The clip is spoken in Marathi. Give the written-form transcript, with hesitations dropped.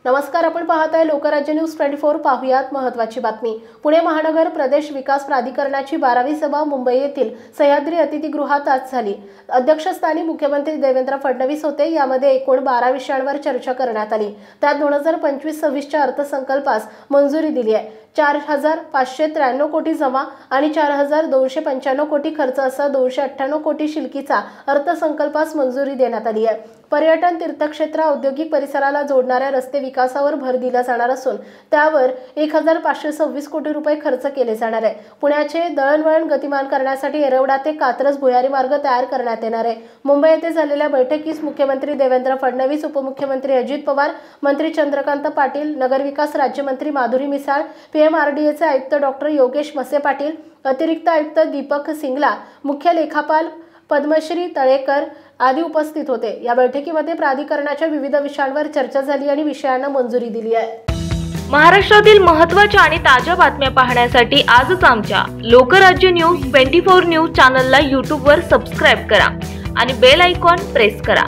नमस्कार, आपण पाहताय लोकराज्य न्यूज 24। पाहुयात महत्त्वाची बातमी। पुणे महानगर प्रदेश विकास प्राधिकरणाची 12वी सभा मुंबई येथील सह्याद्री अतिथीगृहात आज झाली। अध्यक्षस्थानी मुख्यमंत्री देवेंद्र फडणवीस होते। यामध्ये एकूण 12 विषयांवर चर्चा करण्यात आली। त्यात 2025-26 च्या अर्थसंकल्पास मंजुरी दिली आहे। 4,593 कोटी जमा आणि 4,295 कोटी खर्च असा 298 कोटी शिल्लकीचा अर्थसंकल्पास मंजुरी देण्यात आली आहे। पर्यटन, तीर्थक्षेत्र, औद्योगिक परिसराला जोडणाऱ्या रस्ते विकासावर भर दिला जाणार असून त्यावर 1,526 कोटी रुपये खर्च केले जाणार आहे। पुण्याचे दळणवळण गतिमान करण्यासाठी येरवडा ते कात्रज भुयारी मार्ग तयार करण्यात येणार आहे। मुंबई येथे झालेल्या बैठकीस मुख्यमंत्री देवेंद्र फडणवीस, उपमुख्यमंत्री अजित पवार, मंत्री चंद्रकांत पाटील, नगरविकास राज्यमंत्री माधुरी मिसाळ, PMRDAचे आयुक्त डॉक्टर योगेश मसे पाटील, अतिरिक्त आयुक्त दीपक सिंगला, मुख्य लेखापाल पद्मश्री तळेकर आदी उपस्थित होते। या बैठकीमध्ये प्राधिकरणाच्या विविध विषयांवर चर्चा झाली आणि विषयांना मंजुरी दिली आहे। महाराष्ट्रातील महत्त्वाच्या आणि ताज्या बातम्या पाहण्यासाठी आजच आमच्या लोकराज्य न्यूज 24 न्यूज चॅनलला YouTube वर सबस्क्राइब करा आणि बेल आयकॉन प्रेस करा।